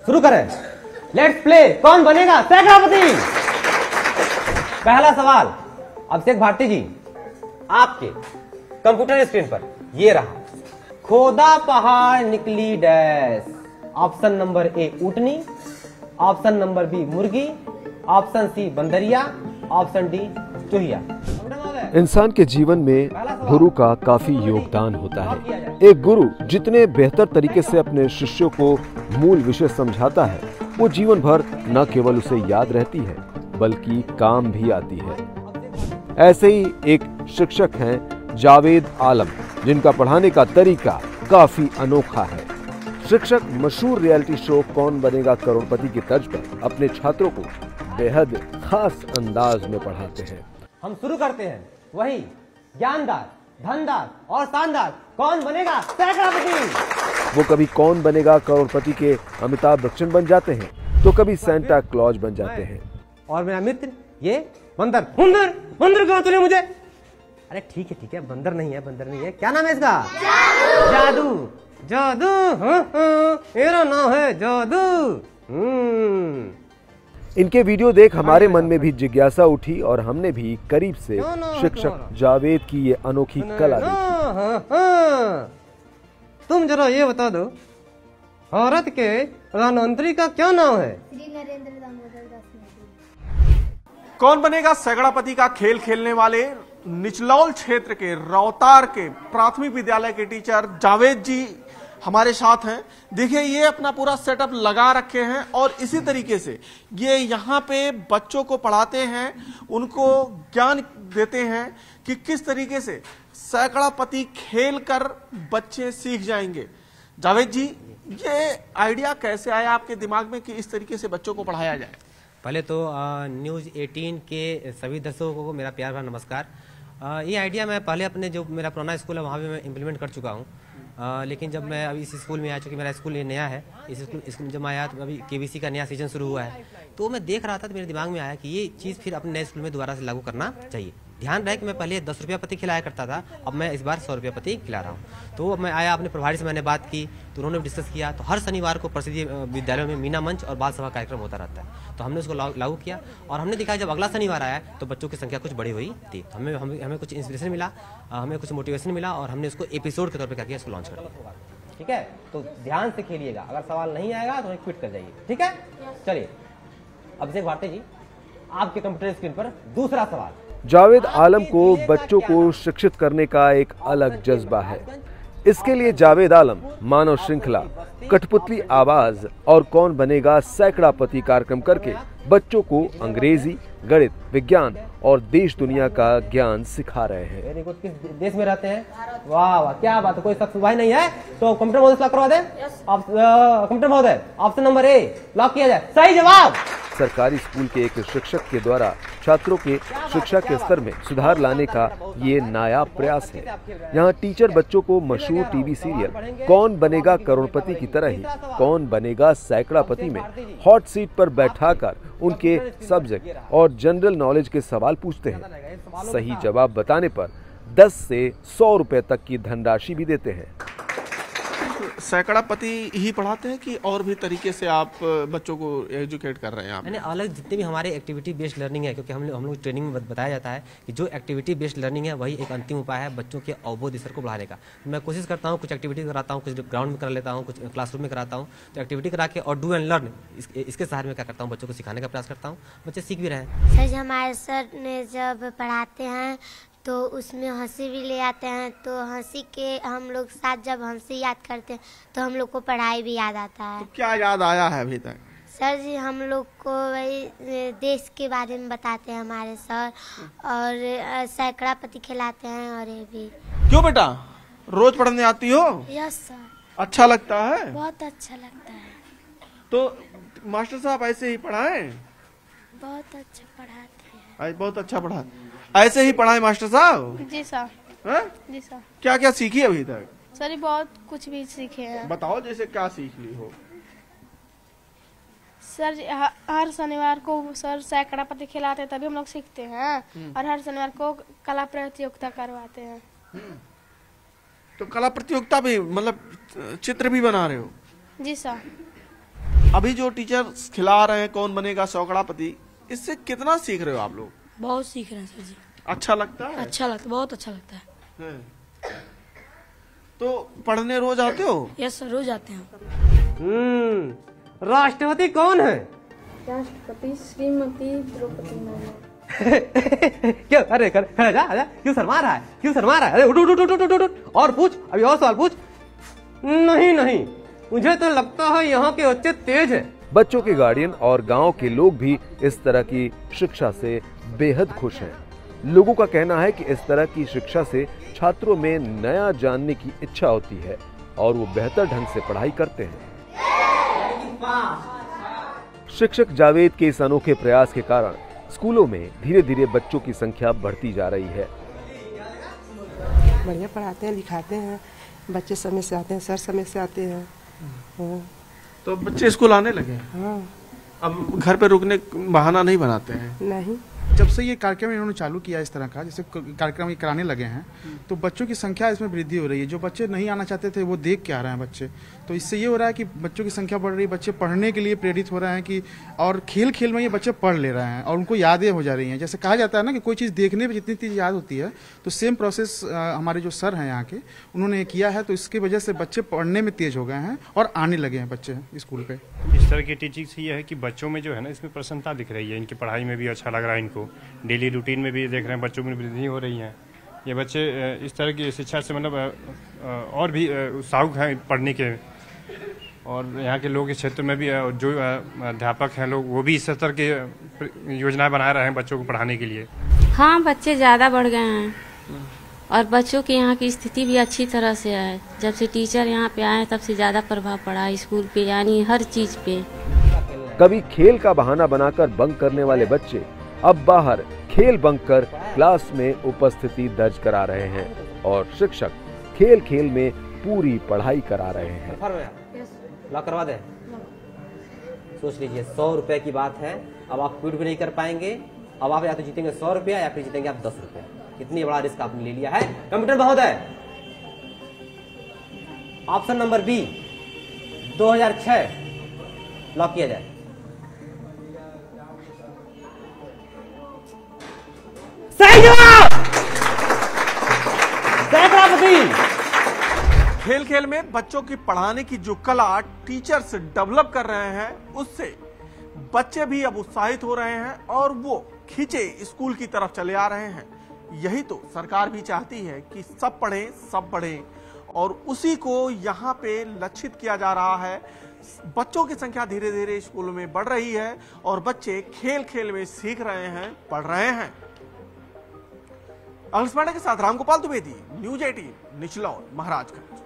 शुरू करें। Let's play. कौन बनेगा सैकड़ापति? पहला सवाल अभिषेक भारती जी आपके कंप्यूटर स्क्रीन पर ये रहा। खोदा पहाड़ निकली डैश। ऑप्शन नंबर ए ऊँटनी, ऑप्शन नंबर बी मुर्गी, ऑप्शन सी बंदरिया, ऑप्शन डी चूहिया। इंसान के जीवन में गुरु का काफी योगदान होता है। एक गुरु जितने बेहतर तरीके से अपने शिष्यों को मूल विषय समझाता है, वो जीवन भर न केवल उसे याद रहती है बल्कि काम भी आती है। ऐसे ही एक शिक्षक हैं जावेद आलम, जिनका पढ़ाने का तरीका काफी अनोखा है। शिक्षक मशहूर रियलिटी शो कौन बनेगा करोड़पति की तर्ज पर अपने छात्रों को बेहद खास अंदाज में पढ़ाते हैं। हम शुरू करते हैं। वही ज्ञानदार, धनदार और शानदार कौन बनेगा सैकड़ापति। वो कभी कौन बनेगा करोड़पति के अमिताभ बच्चन बन जाते हैं तो कभी सेंटा क्लॉज बन जाते हैं। और मेरा मित्र ये बंदर। बंदर बंदर कहा तूने मुझे? अरे ठीक है बंदर नहीं है, बंदर नहीं है। क्या नाम है इसका? जादू। जादू मेरा नाम है जादू। इनके वीडियो देख हमारे मन में भी जिज्ञासा उठी और हमने भी करीब से शिक्षक जावेद की ये अनोखी कला देखी। तुम जरा ये बता दो, भारत के प्रधानमंत्री का क्या नाम है? श्री नरेंद्र दामोदर दास मोदी। कौन बनेगा सैकड़ापति का खेल खेलने वाले निचलौल क्षेत्र के रौतार के प्राथमिक विद्यालय के टीचर जावेद जी हमारे साथ हैं। देखिए ये अपना पूरा सेटअप लगा रखे हैं और इसी तरीके से ये यहाँ पे बच्चों को पढ़ाते हैं, उनको ज्ञान देते हैं कि किस तरीके से सैकड़ापति खेल कर बच्चे सीख जाएंगे। जावेद जी, ये आइडिया कैसे आया आपके दिमाग में कि इस तरीके से बच्चों को पढ़ाया जाए? पहले तो न्यूज़ 18 के सभी दर्शकों को मेरा प्यार भरा नमस्कार। ये आइडिया मैं पहले अपने जो मेरा पुराना स्कूल है वहाँ भी मैं इम्प्लीमेंट कर चुका हूँ। लेकिन जब मैं अभी इस स्कूल में आया, चूँकि मेरा स्कूल ये नया है, इस स्कूल जब मैं आया तो अभी केबीसी का नया सीजन शुरू हुआ है, तो मैं देख रहा था तो मेरे दिमाग में आया कि ये चीज़ फिर अपने नए स्कूल में दोबारा से लागू करना चाहिए। ध्यान रहे कि मैं पहले 10 रुपया प्रति खिलाया करता था, अब मैं इस बार 100 रुपया प्रति खिला रहा हूँ। तो मैं आया, अपने प्रभारी से मैंने बात की तो उन्होंने डिस्कस किया। तो हर शनिवार को प्रसिद्ध विद्यालयों में मीना मंच और बाल सभा कार्यक्रम होता रहता है, तो हमने उसको लागू किया और हमने देखा जब अगला शनिवार आया तो बच्चों की संख्या कुछ बड़ी हुई थी। तो हमें कुछ इंस्पिरेशन मिला, हमें कुछ मोटिवेशन मिला और हमने उसको एपिसोड के तौर पर क्या किया, इसको लॉन्च कर दिया। ठीक है, तो ध्यान से खेलिएगा, अगर सवाल नहीं आएगा तो क्विट कर जाइए। ठीक है, चलिए अभिषेक भारती जी आपके कंप्यूटर स्क्रीन पर दूसरा सवाल। जावेद आलम को बच्चों को शिक्षित करने का एक अलग जज्बा है। इसके लिए जावेद आलम मानव श्रृंखला, कठपुतली आवाज और कौन बनेगा सैकड़ापति कार्यक्रम करके बच्चों को अंग्रेजी, गणित, विज्ञान और देश दुनिया का ज्ञान सिखा रहे हैं। Very good. किस देश में रहते हैं? वाह वाह, क्या बात है। कोई शख्स भाई नहीं है तो कंप्यूटर महोदय लॉक करवा दें। कंप्यूटर महोदय ऑप्शन नंबर ए लॉक किया जाए। सही जवाब। सरकारी स्कूल के एक शिक्षक के द्वारा छात्रों के शिक्षा के स्तर में सुधार लाने का ये नायाब प्रयास है। यहाँ टीचर बच्चों को मशहूर टीवी सीरियल कौन बनेगा करोड़पति की तरह ही कौन बनेगा सैकड़ापति में हॉट सीट पर बैठाकर उनके सब्जेक्ट और जनरल नॉलेज के सवाल पूछते हैं। सही जवाब बताने पर 10 से 100 रुपए तक की धनराशि भी देते हैं। सैकड़ापति ही पढ़ाते हैं कि और भी तरीके से आप बच्चों को एजुकेट कर रहे हैं? आप अलग जितने भी हमारे एक्टिविटी बेस्ड लर्निंग है, क्योंकि हम लोग ट्रेनिंग में बताया जाता है कि जो एक्टिविटी बेस्ड लर्निंग है वही एक अंतिम उपाय है बच्चों के अवबोध स्तर को बढ़ाने का। मैं कोशिश करता हूँ, कुछ एक्टिविटी कराता हूँ, कुछ ग्राउंड में कर लेता हूँ, कुछ क्लासरूम में कराता हूँ। तो एक्टिविटी करा के और डू एंड लर्न इसके सहारे में क्या करता हूँ, बच्चों को सिखाने का प्रयास करता हूँ, बच्चे सीख भी रहे हैं। सर हमारे सर ने जब पढ़ाते हैं तो उसमें हंसी भी ले आते हैं, तो हंसी के हम लोग साथ जब हंसी याद करते हैं तो हम लोग को पढ़ाई भी याद आता है। तो क्या याद आया है अभी तक? सर जी हम लोग को वही देश के बारे में बताते हैं हमारे सर, और सैकड़ापति खिलाते हैं। और ये भी। क्यों बेटा, रोज पढ़ने आती हो? Yes sir. अच्छा लगता है? बहुत अच्छा लगता है। तो मास्टर साहब ऐसे ही पढ़ाएं? बहुत अच्छा पढ़ाते हैं। बहुत अच्छा पढ़ा, ऐसे ही पढ़ाए मास्टर साहब? जी सर। जी सर। क्या क्या सीखी अभी तक? सर बहुत कुछ भी सीखे हैं। बताओ, जैसे क्या सीख ली हो? सर हर शनिवार को सर सैकड़ापति खिलाते हैं, तभी हम लोग सीखते हैं। और हर शनिवार को कला प्रतियोगिता करवाते हैं। तो कला प्रतियोगिता भी, मतलब चित्र भी बना रहे हो? जी सर। अभी जो टीचर खिला रहे हैं कौन बनेगा सौकड़ापति, इससे कितना सीख रहे हो आप लोग? बहुत सीख रहे हैं सर जी। अच्छा लगता है? अच्छा लगता, बहुत अच्छा लगता है। तो पढ़ने रोज आते हो? यस सर, रोज आते हैं। राष्ट्रपति कौन है? राष्ट्रपति श्रीमती द्रौपदी मुर्मू। क्यों? अरे कर जा, क्यों शर्मा रहा है? क्यों शर्मा रहा है? अरे उठ और पूछ, अभी और सवाल पूछ। नहीं, मुझे तो लगता है यहाँ के बच्चे तेज है। बच्चों के गार्डियन और गांव के लोग भी इस तरह की शिक्षा से बेहद खुश हैं। लोगों का कहना है कि इस तरह की शिक्षा से छात्रों में नया जानने की इच्छा होती है और वो बेहतर ढंग से पढ़ाई करते हैं। शिक्षक जावेद के इस अनोखे प्रयास के कारण स्कूलों में धीरे धीरे बच्चों की संख्या बढ़ती जा रही है। बढ़िया पढ़ाते हैं, लिखाते हैं, बच्चे समय से आते हैं, सर समय से आते हैं। तो बच्चे स्कूल आने लगे? हाँ। अब घर पे रुकने बहाना नहीं बनाते हैं? नहीं। जब से ये कार्यक्रम इन्होंने चालू किया इस तरह का, जैसे कार्यक्रम ये कराने लगे हैं, तो बच्चों की संख्या इसमें वृद्धि हो रही है। जो बच्चे नहीं आना चाहते थे वो देख के आ रहे हैं बच्चे, तो इससे ये हो रहा है कि बच्चों की संख्या बढ़ रही है, बच्चे पढ़ने के लिए प्रेरित हो रहे हैं कि और खेल खेल में ये बच्चे पढ़ ले रहे हैं और उनको यादें हो जा रही हैं। जैसे कहा जाता है ना कि कोई चीज़ देखने में जितनी चीज़ याद होती है, तो सेम प्रोसेस हमारे जो सर हैं यहाँ के, उन्होंने किया है। तो इसकी वजह से बच्चे पढ़ने में तेज हो गए हैं और आने लगे हैं बच्चे स्कूल पे। इस तरह की टीचिंग से ये है कि बच्चों में जो है ना, इसमें प्रसन्नता दिख रही है, इनकी पढ़ाई में भी अच्छा लग रहा है, इनको डेली रूटीन में भी देख रहे हैं बच्चों में वृद्धि हो रही है। ये बच्चे इस तरह की शिक्षा से मतलब और भी उत्साहित हैं पढ़ने के। और यहाँ के लोग इस क्षेत्र में भी जो अध्यापक हैं लोग, वो भी इस तरह की योजनाएं बना रहे हैं बच्चों को पढ़ाने के लिए। हाँ, बच्चे ज़्यादा बढ़ गए हैं और बच्चों की यहाँ की स्थिति भी अच्छी तरह से है। जब से टीचर यहाँ पे आए तब से ज़्यादा प्रभाव पड़ा स्कूल पे, यानी हर चीज़ पे। कभी खेल का बहाना बनाकर बंक करने वाले बच्चे अब बाहर खेल बंक कर क्लास में उपस्थिति दर्ज करा रहे हैं और शिक्षक खेल खेल में पूरी पढ़ाई करा रहे हैं। लॉक करवा दे। सोच लीजिए 100 रुपए की बात है। अब आप क्विट भी नहीं कर पाएंगे। अब आप या तो जीतेंगे 100 रुपया या फिर जीतेंगे आप 10 रुपया। कितनी बड़ा रिस्क आपने ले लिया है। कंप्यूटर महोदय, ऑप्शन नंबर बी 2006 लॉक किया जाए। सही जवाब। खेल खेल में बच्चों की पढ़ाने की जो कला टीचर्स डेवलप कर रहे हैं, उससे बच्चे भी अब उत्साहित हो रहे हैं और वो खींचे स्कूल की तरफ चले आ रहे हैं। यही तो सरकार भी चाहती है कि सब पढ़ें, सब बढ़ें, और उसी को यहाँ पे लक्षित किया जा रहा है। बच्चों की संख्या धीरे धीरे स्कूलों में बढ़ रही है और बच्चे खेल खेल में सीख रहे हैं, पढ़ रहे हैं। अखिलेश पांडे के साथ रामगोपाल द्विवेदी, न्यूज़ 18, निचलौल, महाराजगंज।